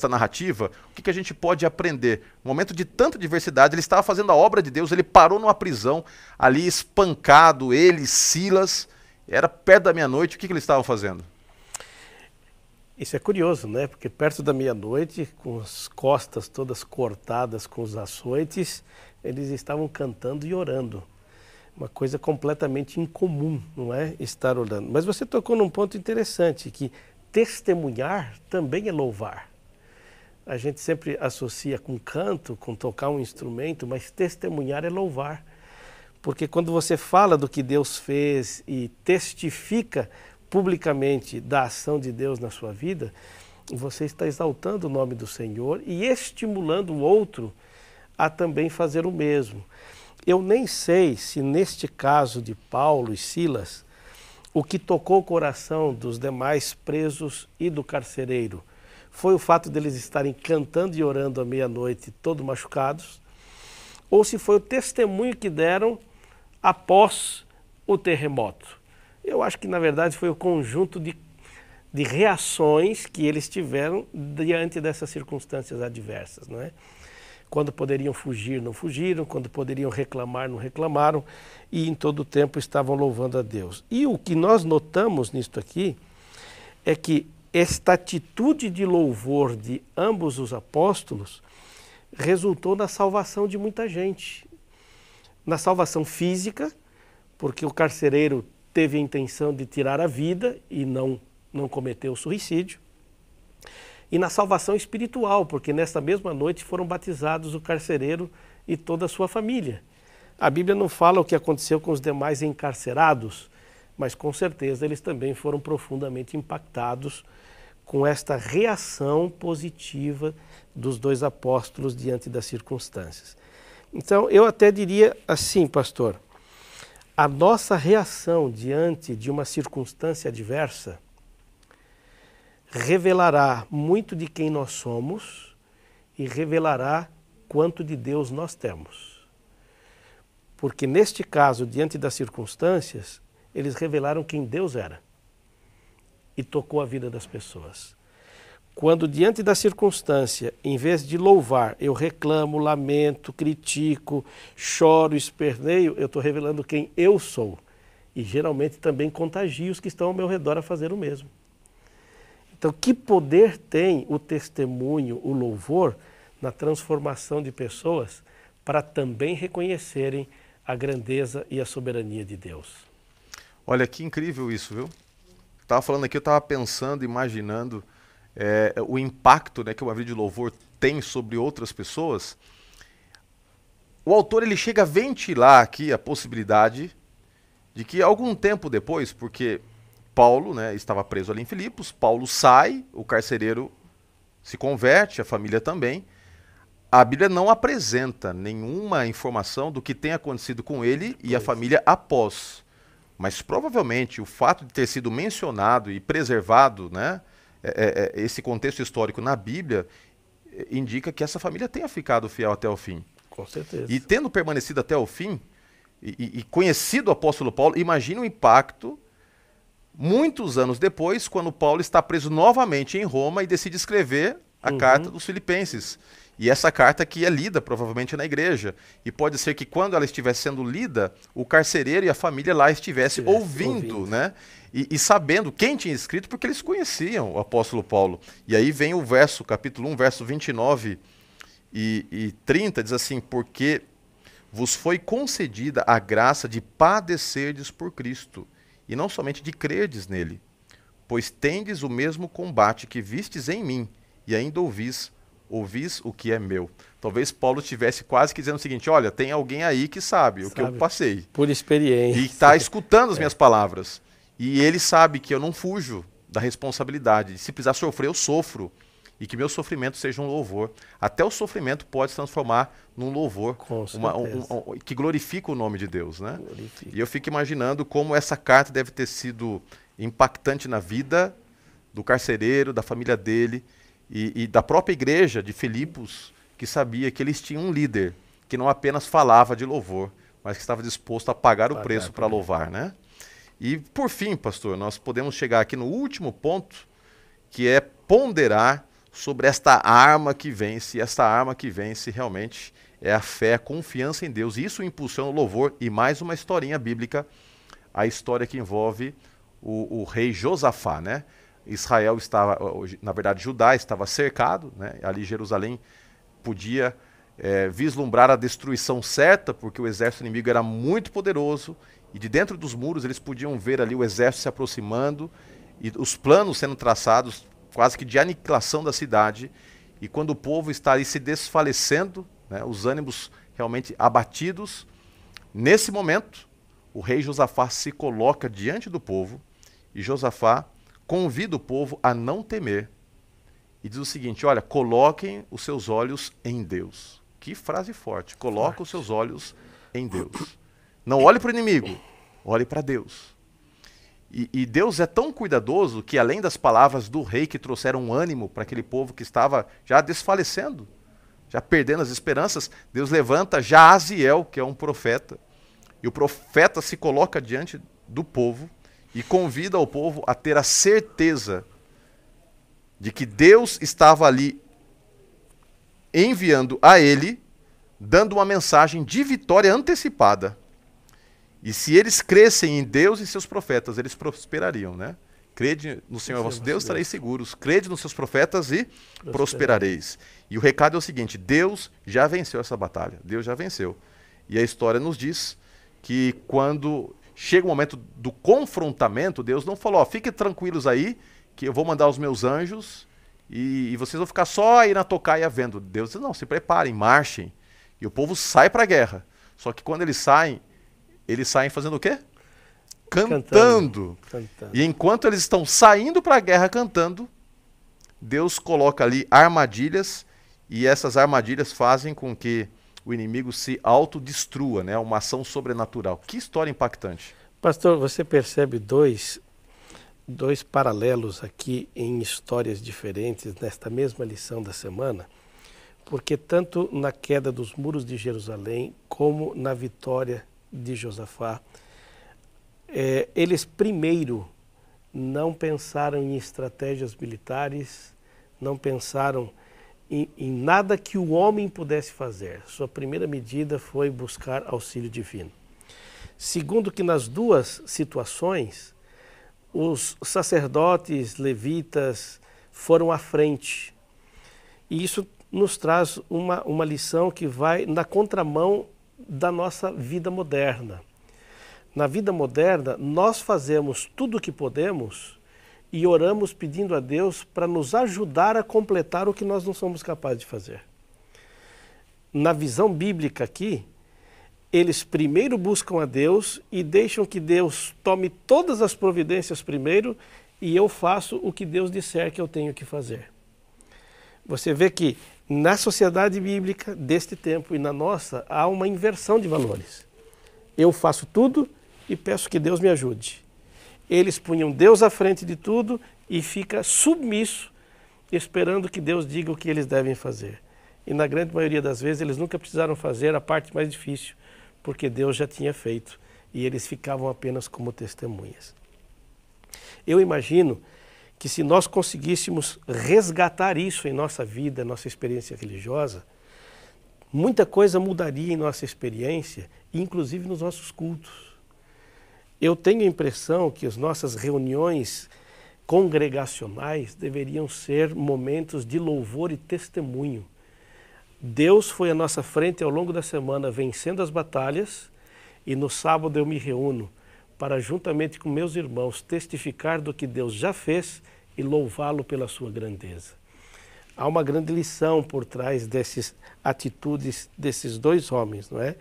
[SPEAKER 1] narrativa, o que a gente pode aprender? No momento de tanta diversidade, ele estava fazendo a obra de Deus, ele parou numa prisão, ali espancado, ele, Silas, era perto da meia-noite. O que eles estavam fazendo?
[SPEAKER 2] Isso é curioso, né? Porque perto da meia-noite, com as costas todas cortadas com os açoites, eles estavam cantando e orando. Uma coisa completamente incomum, não é? Estar orando. Mas você tocou num ponto interessante, que testemunhar também é louvar. A gente sempre associa com canto, com tocar um instrumento, mas testemunhar é louvar. Porque quando você fala do que Deus fez e testifica publicamente da ação de Deus na sua vida, você está exaltando o nome do Senhor e estimulando o outro a também fazer o mesmo. Eu nem sei se neste caso de Paulo e Silas, o que tocou o coração dos demais presos e do carcereiro foi o fato deles estarem cantando e orando à meia-noite, todos machucados, ou se foi o testemunho que deram após o terremoto. Eu acho que, na verdade, foi o conjunto de reações que eles tiveram diante dessas circunstâncias adversas, não é? Quando poderiam fugir, não fugiram. Quando poderiam reclamar, não reclamaram. E em todo o tempo estavam louvando a Deus. E o que nós notamos nisto aqui é que esta atitude de louvor de ambos os apóstolos resultou na salvação de muita gente. Na salvação física, porque o carcereiro teve a intenção de tirar a vida e não cometeu suicídio. E na salvação espiritual, porque nesta mesma noite foram batizados o carcereiro e toda a sua família. A Bíblia não fala o que aconteceu com os demais encarcerados, mas com certeza eles também foram profundamente impactados com esta reação positiva dos dois apóstolos diante das circunstâncias. Então, eu até diria assim, pastor, a nossa reação diante de uma circunstância adversa revelará muito de quem nós somos e revelará quanto de Deus nós temos. Porque neste caso, diante das circunstâncias, eles revelaram quem Deus era e tocou a vida das pessoas. Quando diante da circunstância, em vez de louvar, eu reclamo, lamento, critico, choro, esperneio, eu estou revelando quem eu sou. E geralmente também contagio os que estão ao meu redor a fazer o mesmo. Então, que poder tem o testemunho, o louvor, na transformação de pessoas para também reconhecerem a grandeza e a soberania de Deus?
[SPEAKER 1] Olha, que incrível isso, viu? Estava falando aqui, eu estava pensando, imaginando o impacto, né, que uma vida de louvor tem sobre outras pessoas. O autor ele chega a ventilar aqui a possibilidade de que algum tempo depois, porque Paulo, né, estava preso ali em Filipos, Paulo sai, o carcereiro se converte, a família também. A Bíblia não apresenta nenhuma informação do que tem acontecido com ele e a família após. Mas provavelmente o fato de ter sido mencionado e preservado, né, esse contexto histórico na Bíblia, indica que essa família tenha ficado fiel até o fim.
[SPEAKER 2] Com certeza.
[SPEAKER 1] E tendo permanecido até o fim, e conhecido o apóstolo Paulo, imagina o impacto muitos anos depois, quando Paulo está preso novamente em Roma e decide escrever a carta dos Filipenses. E essa carta que é lida provavelmente na igreja. E pode ser que quando ela estivesse sendo lida, o carcereiro e a família lá estivessem ouvindo, né? E sabendo quem tinha escrito, porque eles conheciam o apóstolo Paulo. E aí vem o verso, capítulo 1, verso 29 e 30, diz assim: porque vos foi concedida a graça de padecerdes por Cristo, e não somente de crerdes nele, pois tendes o mesmo combate que vistes em mim, e ainda ouvis o que é meu. Talvez Paulo estivesse quase que dizendo o seguinte: olha, tem alguém aí que sabe o que eu passei.
[SPEAKER 2] Por experiência.
[SPEAKER 1] E está escutando as minhas palavras. E ele sabe que eu não fujo da responsabilidade. Se precisar sofrer, eu sofro. E que meu sofrimento seja um louvor. Até o sofrimento pode se transformar num louvor. Que glorifica o nome de Deus, né? Glorifica. E eu fico imaginando como essa carta deve ter sido impactante na vida do carcereiro, da família dele e da própria igreja de Filipos, que sabia que eles tinham um líder que não apenas falava de louvor, mas que estava disposto a pagar o preço para louvar, né? E por fim, pastor, nós podemos chegar aqui no último ponto, que é ponderar sobre esta arma que vence. E esta arma que vence realmente é a fé, a confiança em Deus. E isso impulsiona o louvor. E mais uma historinha bíblica, a história que envolve o rei Josafá, né? Israel estava, na verdade, Judá estava cercado, né? Ali Jerusalém podia vislumbrar a destruição certa, porque o exército inimigo era muito poderoso, e de dentro dos muros eles podiam ver ali o exército se aproximando, e os planos sendo traçados quase que de aniquilação da cidade. E quando o povo está ali se desfalecendo, né, os ânimos realmente abatidos, nesse momento, o rei Josafá se coloca diante do povo, e Josafá convida o povo a não temer. E diz o seguinte: olha, coloquem os seus olhos em Deus. Que frase forte. Coloca os seus olhos em Deus. Não olhe para o inimigo, olhe para Deus. E Deus é tão cuidadoso que, além das palavras do rei que trouxeram ânimo para aquele povo que estava já desfalecendo, já perdendo as esperanças, Deus levanta Jaaziel, que é um profeta. E o profeta se coloca diante do povo e convida o povo a ter a certeza de que Deus estava ali enviando a ele, dando uma mensagem de vitória antecipada. E se eles crescem em Deus e seus profetas, eles prosperariam, né? Crede no Senhor vosso Deus, estareis seguros. Crede nos seus profetas e prosperareis. E o recado é o seguinte: Deus já venceu essa batalha. Deus já venceu. E a história nos diz que quando chega o momento do confrontamento, Deus não falou: ó, fiquem tranquilos aí, que eu vou mandar os meus anjos e vocês vão ficar só aí na tocaia vendo. Deus diz: não, se preparem, marchem. E o povo sai para a guerra. Só que quando eles saem fazendo o quê? Cantando. E enquanto eles estão saindo para a guerra cantando, Deus coloca ali armadilhas, e essas armadilhas fazem com que o inimigo se autodestrua, né? Uma ação sobrenatural. Que história impactante.
[SPEAKER 2] Pastor, você percebe dois paralelos aqui em histórias diferentes nesta mesma lição da semana? Porque tanto na queda dos muros de Jerusalém como na vitória de Josafá, eles primeiro não pensaram em estratégias militares, não pensaram em nada que o homem pudesse fazer. Sua primeira medida foi buscar auxílio divino. Segundo, que nas duas situações, os sacerdotes levitas foram à frente. E isso nos traz uma lição que vai na contramão da nossa vida moderna. Na vida moderna, nós fazemos tudo o que podemos e oramos pedindo a Deus para nos ajudar a completar o que nós não somos capazes de fazer. Na visão bíblica aqui, eles primeiro buscam a Deus e deixam que Deus tome todas as providências primeiro, e eu faço o que Deus disser que eu tenho que fazer. Você vê que na sociedade bíblica deste tempo e na nossa, há uma inversão de valores. Eu faço tudo e peço que Deus me ajude. Eles punham Deus à frente de tudo e fica submisso esperando que Deus diga o que eles devem fazer. E na grande maioria das vezes eles nunca precisaram fazer a parte mais difícil, porque Deus já tinha feito e eles ficavam apenas como testemunhas. Eu imagino que se nós conseguíssemos resgatar isso em nossa vida, nossa experiência religiosa, muita coisa mudaria em nossa experiência, inclusive nos nossos cultos. Eu tenho a impressão que as nossas reuniões congregacionais deveriam ser momentos de louvor e testemunho. Deus foi à nossa frente ao longo da semana vencendo as batalhas, e no sábado eu me reúno para, juntamente com meus irmãos, testificar do que Deus já fez e louvá-lo pela sua grandeza. Há uma grande lição por trás dessas atitudes desses dois homens, não é?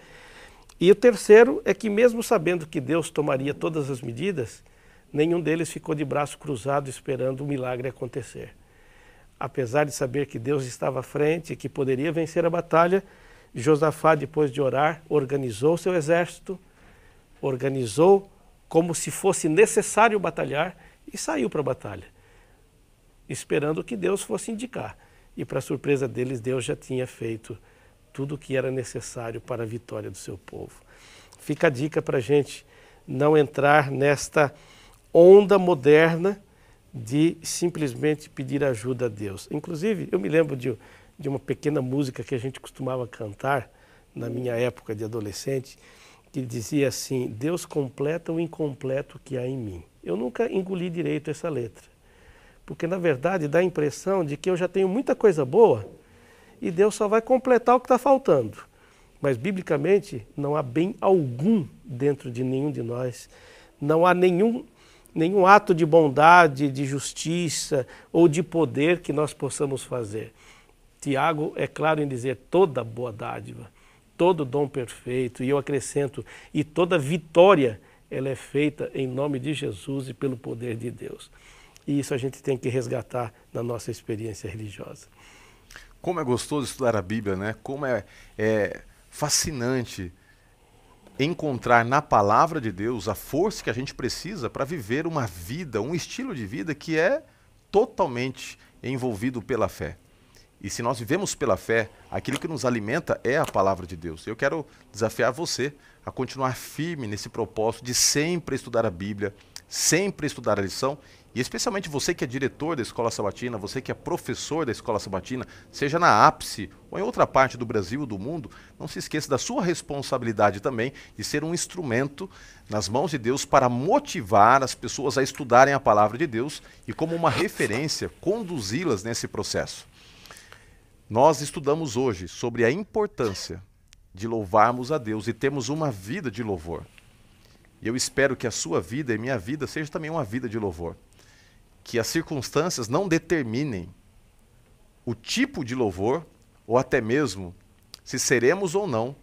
[SPEAKER 2] E o terceiro é que, mesmo sabendo que Deus tomaria todas as medidas, nenhum deles ficou de braço cruzado esperando o milagre acontecer. Apesar de saber que Deus estava à frente e que poderia vencer a batalha, Josafá, depois de orar, organizou seu exército, organizou como se fosse necessário batalhar e saiu para a batalha, esperando que Deus fosse indicar. E, para surpresa deles, Deus já tinha feito tudo o que era necessário para a vitória do seu povo. Fica a dica para a gente não entrar nesta onda moderna de simplesmente pedir ajuda a Deus. Inclusive, eu me lembro de uma pequena música que a gente costumava cantar na minha época de adolescente, que dizia assim: Deus completa o incompleto que há em mim. Eu nunca engoli direito essa letra, porque na verdade dá a impressão de que eu já tenho muita coisa boa e Deus só vai completar o que está faltando. Mas biblicamente não há bem algum dentro de nenhum de nós, não há nenhum ato de bondade, de justiça ou de poder que nós possamos fazer. Tiago é claro em dizer: toda boa dádiva, todo dom perfeito, e eu acrescento, e toda vitória, ela é feita em nome de Jesus e pelo poder de Deus. E isso a gente tem que resgatar na nossa experiência religiosa.
[SPEAKER 1] Como é gostoso estudar a Bíblia, né? Como é fascinante encontrar na palavra de Deus a força que a gente precisa para viver uma vida, um estilo de vida que é totalmente envolvido pela fé. E se nós vivemos pela fé, aquilo que nos alimenta é a palavra de Deus. Eu quero desafiar você a continuar firme nesse propósito de sempre estudar a Bíblia, sempre estudar a lição, e especialmente você que é diretor da Escola Sabatina, você que é professor da Escola Sabatina, seja na ápice ou em outra parte do Brasil ou do mundo, não se esqueça da sua responsabilidade também de ser um instrumento nas mãos de Deus para motivar as pessoas a estudarem a palavra de Deus e, como uma referência, conduzi-las nesse processo. Nós estudamos hoje sobre a importância de louvarmos a Deus e termos uma vida de louvor. E eu espero que a sua vida e minha vida seja também uma vida de louvor. Que as circunstâncias não determinem o tipo de louvor ou até mesmo se seremos ou não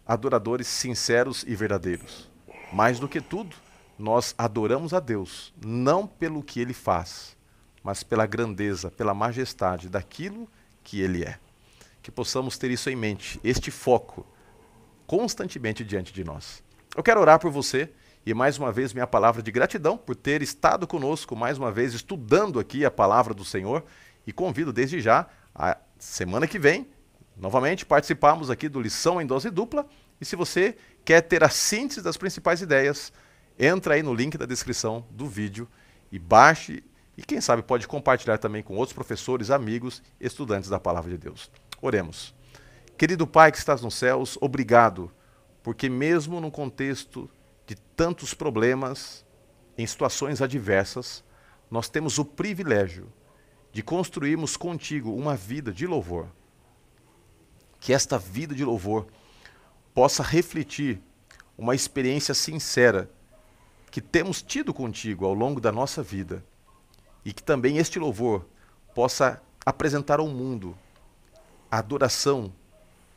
[SPEAKER 1] adoradores sinceros e verdadeiros. Mais do que tudo, nós adoramos a Deus, não pelo que Ele faz, mas pela grandeza, pela majestade daquilo que Ele é. Que possamos ter isso em mente, este foco, constantemente diante de nós. Eu quero orar por você. E mais uma vez minha palavra de gratidão por ter estado conosco mais uma vez estudando aqui a palavra do Senhor, e convido desde já a semana que vem novamente participarmos aqui do Lição em Dose Dupla. E se você quer ter a síntese das principais ideias, entra aí no link da descrição do vídeo e baixe, e quem sabe pode compartilhar também com outros professores, amigos, estudantes da palavra de Deus. Oremos. Querido Pai que estás nos céus, obrigado, porque mesmo num contexto de tantos problemas, em situações adversas, nós temos o privilégio de construirmos contigo uma vida de louvor. Que esta vida de louvor possa refletir uma experiência sincera que temos tido contigo ao longo da nossa vida, e que também este louvor possa apresentar ao mundo a adoração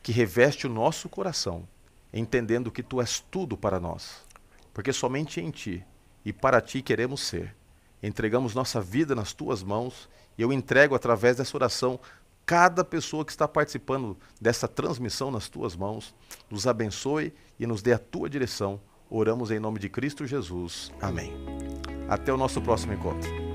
[SPEAKER 1] que reveste o nosso coração, entendendo que tu és tudo para nós. Porque somente em Ti e para Ti queremos ser. Entregamos nossa vida nas Tuas mãos, e eu entrego através dessa oração cada pessoa que está participando dessa transmissão nas Tuas mãos. Nos abençoe e nos dê a Tua direção. Oramos em nome de Cristo Jesus. Amém. Até o nosso próximo encontro.